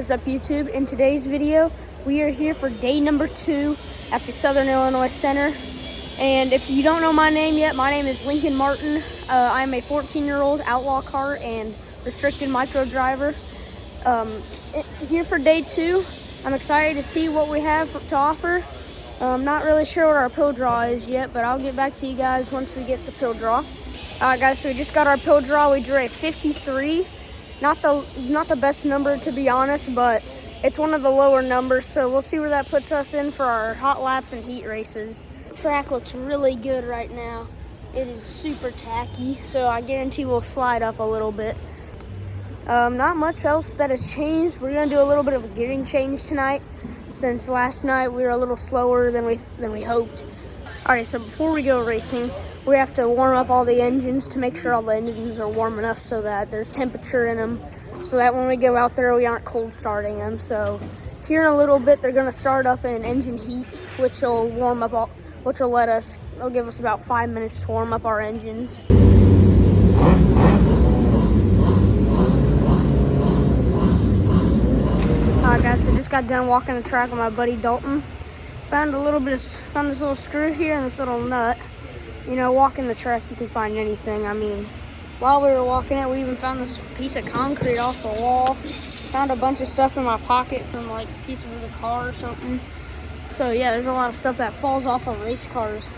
is up, YouTube? In today's video, we are here for day number 2 at the Southern Illinois Center. And if you don't know my name yet, my name is Lincoln Martin. I'm a 14-year-old outlaw kart and restricted micro driver. Here for day 2. I'm excited to see what we have to offer. I'm not really sure what our pill draw is yet, but I'll get back to you guys once we get the pill draw. Alright guys, so we just got our pill draw. We drew a 53. Not the best number, to be honest, but it's one of the lower numbers, so we'll see where that puts us in for our hot laps and heat races. The track looks really good right now. It is super tacky, so I guarantee we'll slide up a little bit. Not much else that has changed. We're gonna do a little bit of a gearing change tonight, since last night we were a little slower than we hoped. Alright, so before we go racing, we have to warm up all the engines to make sure all the engines are warm enough so that there's temperature in them, so that when we go out there we aren't cold starting them. So here in a little bit they're going to start up in engine heat, which will warm up all, it'll give us about 5 minutes to warm up our engines. Alright guys, so just got done walking the track with my buddy Dalton. Found this little screw here and this little nut. You know, walking the track, you can find anything. I mean, while we were walking it, we even found this piece of concrete off the wall. Found a bunch of stuff in my pocket from like pieces of the car or something. So yeah, there's a lot of stuff that falls off of race cars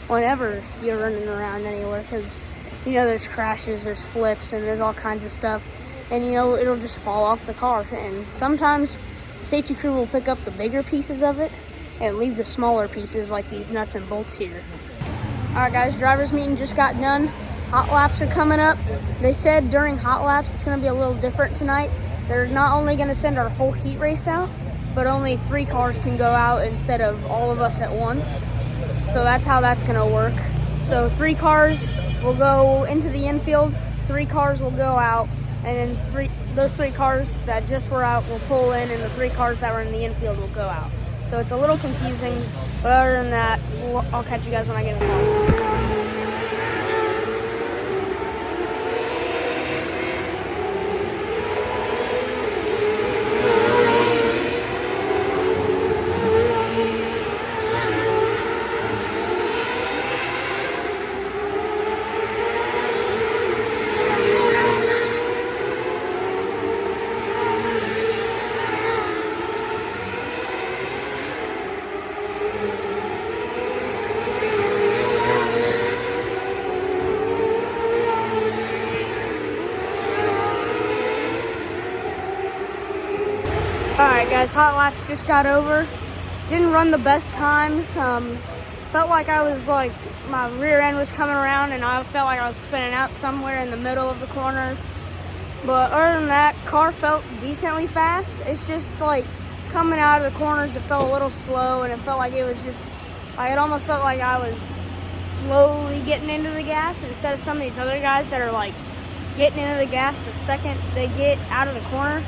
whenever you're running around anywhere, because you know there's crashes, there's flips, and there's all kinds of stuff. And you know, it'll just fall off the car. And sometimes the safety crew will pick up the bigger pieces of it and leave the smaller pieces like these nuts and bolts here. Alright guys, driver's meeting just got done. Hot laps are coming up. They said during hot laps it's going to be a little different tonight. They're not only going to send our whole heat race out, but only 3 cars can go out instead of all of us at once. So that's how that's going to work. So 3 cars will go into the infield, 3 cars will go out, and then those 3 cars that just were out will pull in, and the 3 cars that were in the infield will go out. So it's a little confusing, but other than that, I'll catch you guys when I get in the car. Alright guys, hot laps just got over. Didn't run the best times. Felt like my rear end was coming around and I felt like I was spinning out somewhere in the middle of the corners. But other than that, car felt decently fast. It's just like coming out of the corners, it felt a little slow, and it felt like it was just, it almost felt like I was slowly getting into the gas instead of some of these other guys that are like getting into the gas the second they get out of the corner.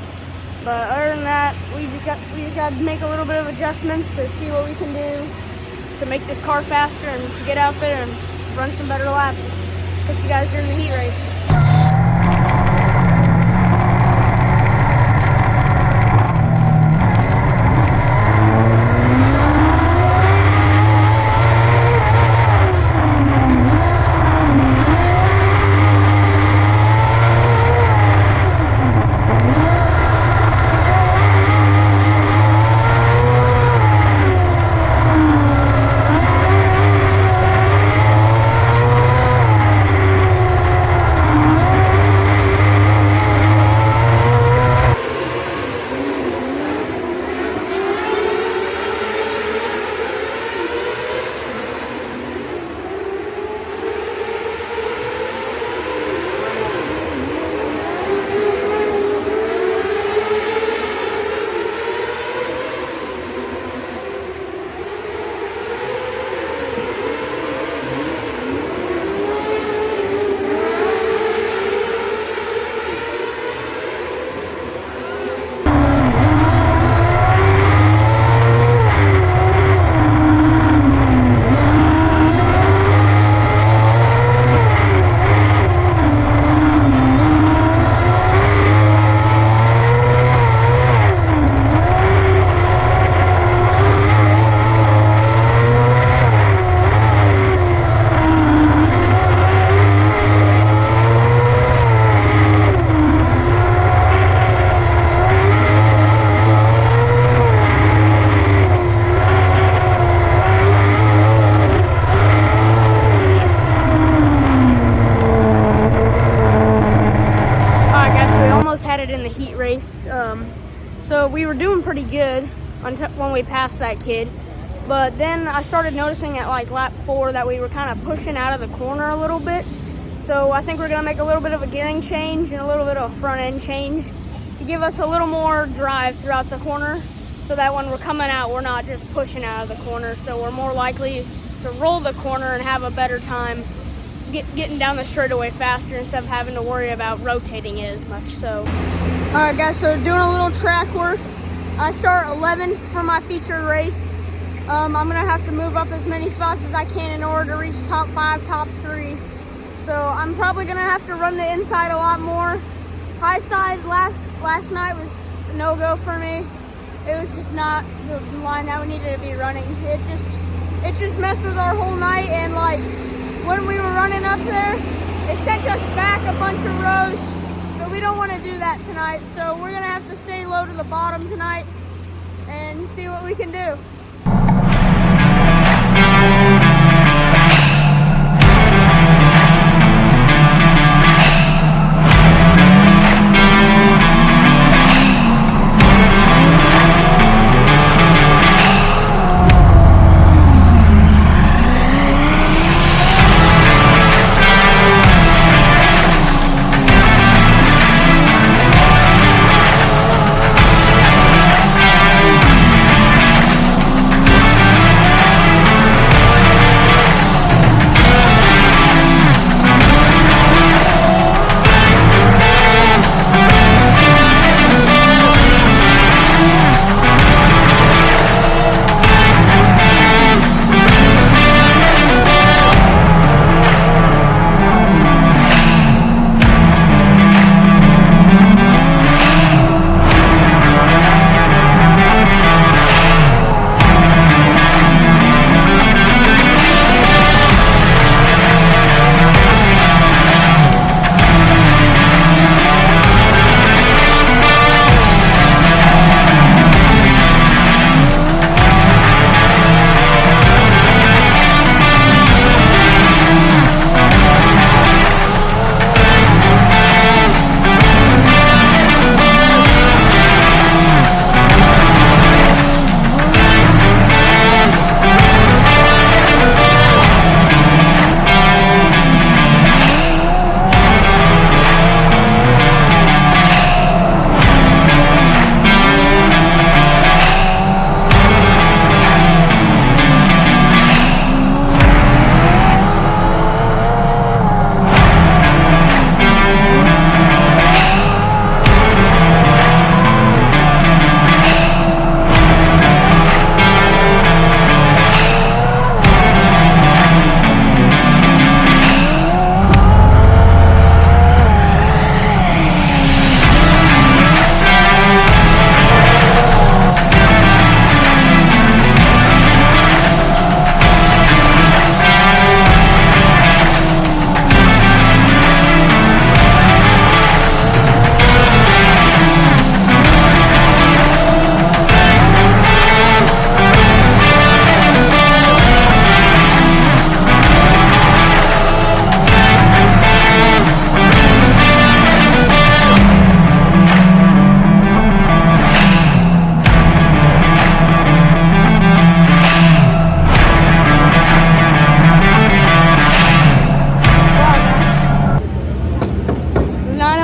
But other than that, we just got to make a little bit of adjustments to see what we can do to make this car faster and get out there and run some better laps. Catch you guys during the heat race. race. So we were doing pretty good until when we passed that kid. But then I started noticing at like lap 4 that we were kind of pushing out of the corner a little bit. So I think we're gonna make a little bit of a gearing change and a little bit of a front end change to give us a little more drive throughout the corner, so that when we're coming out, we're not just pushing out of the corner. So we're more likely to roll the corner and have a better time getting down the straightaway faster instead of having to worry about rotating it as much. So, all right guys, so doing a little track work. I start 11th for my featured race. I'm gonna have to move up as many spots as I can in order to reach top 5, top 3. So I'm probably gonna have to run the inside a lot more. High side last night was a no-go for me. It was just not the line that we needed to be running. It just messed with our whole night, and like when we were running up there, it sent us back a bunch of rows. So we don't want to do that tonight. So we're gonna have to stay low to the bottom tonight and see what we can do.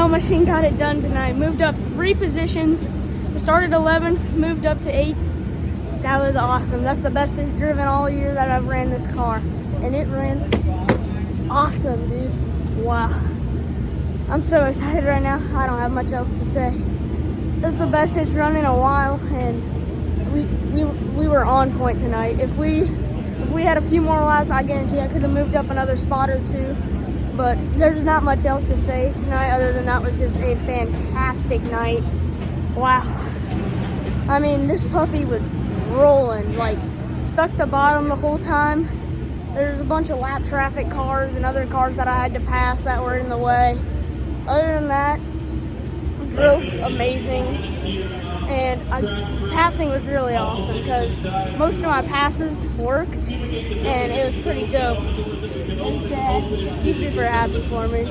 Machine got it done tonight. Moved up 3 positions. Started 11th, moved up to 8th. That was awesome. That's the best it's driven all year that I've ran this car. And it ran awesome, dude. Wow. I'm so excited right now. I don't have much else to say. This is the best it's run in a while, and we were on point tonight. If we had a few more laps, I guarantee I could have moved up another spot or 2. But there's not much else to say tonight other than that was just a fantastic night. Wow. I mean, this puppy was rolling, like stuck to bottom the whole time. There's a bunch of lap traffic cars and other cars that I had to pass that were in the way. Other than that, drove amazing. And passing was really awesome because most of my passes worked and it was pretty dope. There's Dad. He's super happy for me.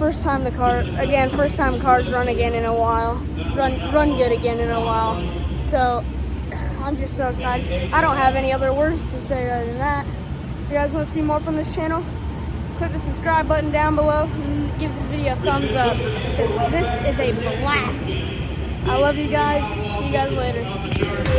first time cars run again in a while. Run good again in a while. So I'm just so excited. I don't have any other words to say other than that. If you guys want to see more from this channel, click the subscribe button down below and give this video a thumbs up, because this is a blast. I love you guys. See you guys later.